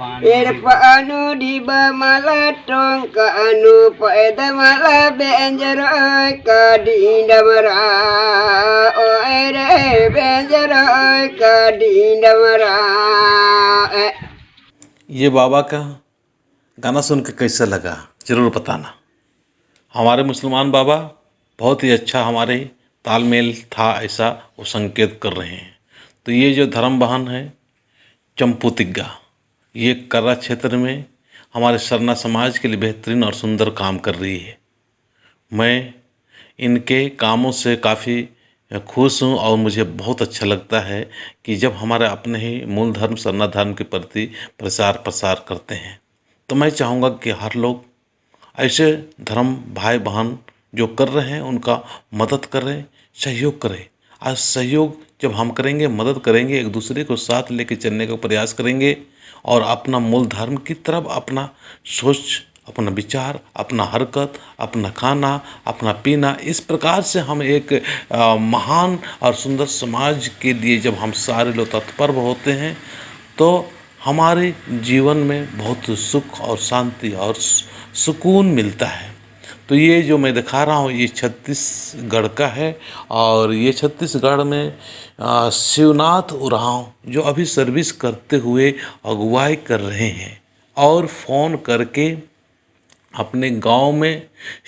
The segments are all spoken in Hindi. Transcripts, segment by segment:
Paano di ba malatong kaano paeda malabe anjaroy ka di indamara o ere benjaroy ka di indamara. ये बाबा का गाना सुन के कैसा लगा ज़रूर बताना। हमारे मुसलमान बाबा बहुत ही अच्छा हमारे तालमेल था, ऐसा वो संकेत कर रहे हैं। तो ये जो धर्म बहन है चंपू तिग्गा, ये कर्रा क्षेत्र में हमारे सरना समाज के लिए बेहतरीन और सुंदर काम कर रही है। मैं इनके कामों से काफ़ी खुश हूँ और मुझे बहुत अच्छा लगता है कि जब हमारे अपने ही मूल धर्म सरना धर्म के प्रति प्रचार प्रसार करते हैं। तो मैं चाहूँगा कि हर लोग ऐसे धर्म भाई बहन जो कर रहे हैं उनका मदद करें, सहयोग करें। आज सहयोग जब हम करेंगे, मदद करेंगे, एक दूसरे को साथ लेके चलने का प्रयास करेंगे और अपना मूल धर्म की तरफ अपना सोच, अपना विचार, अपना हरकत, अपना खाना, अपना पीना, इस प्रकार से हम एक महान और सुंदर समाज के लिए जब हम सारे लोग तत्पर होते हैं तो हमारे जीवन में बहुत सुख और शांति और सुकून मिलता है। तो ये जो मैं दिखा रहा हूँ ये छत्तीसगढ़ का है और ये छत्तीसगढ़ में शिवनाथ उरांव जो अभी सर्विस करते हुए अगुवाई कर रहे हैं और फ़ोन करके अपने गांव में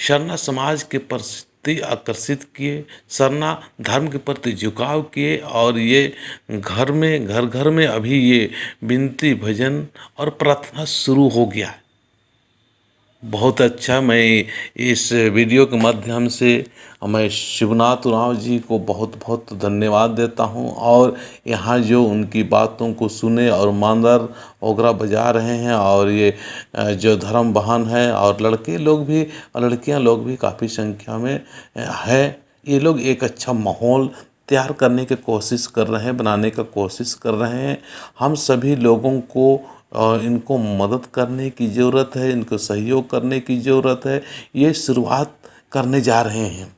सरना समाज के प्रति आकर्षित किए, सरना धर्म के प्रति झुकाव किए और ये घर घर में अभी ये विनती भजन और प्रार्थना शुरू हो गया है। बहुत अच्छा। मैं इस वीडियो के माध्यम से मैं शिवनाथ उरांव जी को बहुत बहुत धन्यवाद देता हूं और यहाँ जो उनकी बातों को सुने और मांदर ओगरा बजा रहे हैं और ये जो धर्म बहन है और लड़के लोग भी और लड़कियां लोग भी काफ़ी संख्या में है, ये लोग एक अच्छा माहौल तैयार करने की कोशिश कर रहे हैं, बनाने का कोशिश कर रहे हैं। हम सभी लोगों को इनको मदद करने की ज़रूरत है, इनको सहयोग करने की ज़रूरत है। ये शुरुआत करने जा रहे हैं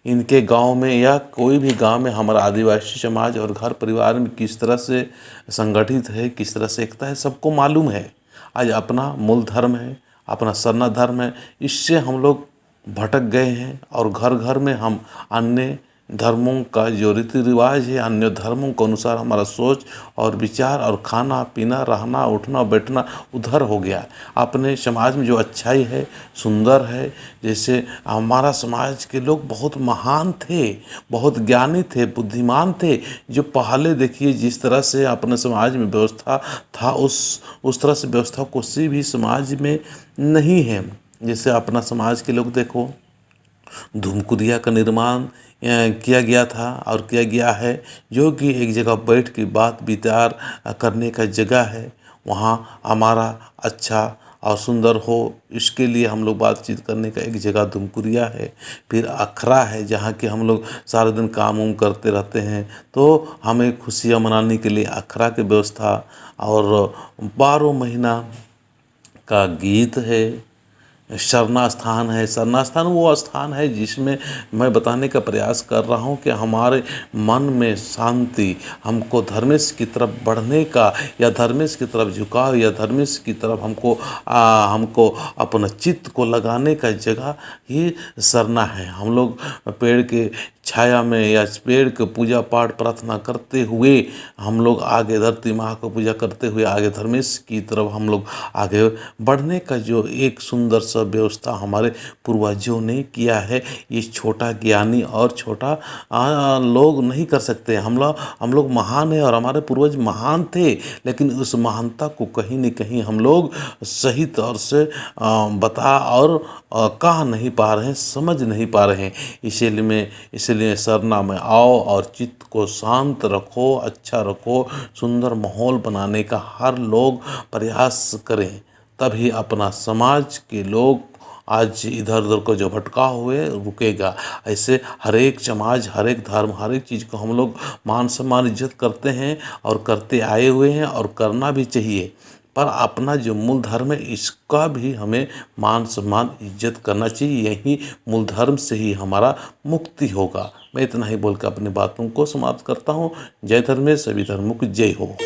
इनके गांव में या कोई भी गांव में हमारा आदिवासी समाज और घर परिवार में किस तरह से संगठित है, किस तरह से एकता है, सबको मालूम है। आज अपना मूल धर्म है, अपना सरना धर्म है, इससे हम लोग भटक गए हैं और घर घर में हम अन्य धर्मों का जो रीति रिवाज है, अन्य धर्मों के अनुसार हमारा सोच और विचार और खाना पीना रहना उठना बैठना उधर हो गया। अपने समाज में जो अच्छाई है, सुंदर है, जैसे हमारा समाज के लोग बहुत महान थे, बहुत ज्ञानी थे, बुद्धिमान थे। जो पहले देखिए जिस तरह से अपने समाज में व्यवस्था था उस तरह से व्यवस्था किसी भी समाज में नहीं है। जैसे अपना समाज के लोग देखो, धूमकुदिया का निर्माण किया गया था और किया गया है, जो कि एक जगह बैठ के बात विचार करने का जगह है। वहाँ हमारा अच्छा और सुंदर हो इसके लिए हम लोग बातचीत करने का एक जगह धूमकुरिया है। फिर अखरा है जहाँ के हम लोग सारे दिन काम उम करते रहते हैं, तो हमें खुशियाँ मनाने के लिए अखरा की व्यवस्था और 12 महीना का गीत है। सरना स्थान है। सरना स्थान वो स्थान है जिसमें मैं बताने का प्रयास कर रहा हूँ कि हमारे मन में शांति, हमको धर्मेश की तरफ बढ़ने का या धर्मेश की तरफ झुकाव या धर्मेश की तरफ हमको अपना चित्त को लगाने का जगह ही सरना है। हम लोग पेड़ के छाया में या पेड़ के पूजा पाठ प्रार्थना करते हुए हम लोग आगे धरती माँ को पूजा करते हुए आगे धर्मेश की तरफ हम लोग आगे बढ़ने का जो एक सुंदर सा व्यवस्था हमारे पूर्वजों ने किया है, ये छोटा ज्ञानी और छोटा लोग नहीं कर सकते। हम लोग महान है और हमारे पूर्वज महान थे, लेकिन उस महानता को कहीं न कहीं हम लोग सही तौर से बता और कह नहीं पा रहे हैं, समझ नहीं पा रहे हैं। इसीलिए सरना में आओ और चित्त को शांत रखो, अच्छा रखो, सुंदर माहौल बनाने का हर लोग प्रयास करें, तभी अपना समाज के लोग आज इधर उधर को जो भटकाव हुए रुकेगा। ऐसे हर एक समाज, हर एक धर्म, हर एक चीज़ को हम लोग मान सम्मान इज्जत करते हैं और करते आए हुए हैं और करना भी चाहिए। पर अपना जो मूल धर्म है इसका भी हमें मान सम्मान इज्जत करना चाहिए। यही मूल धर्म से ही हमारा मुक्ति होगा। मैं इतना ही बोल कर अपनी बातों को समाप्त करता हूँ। जय धर्मेश, सभी धर्मों की जय हो।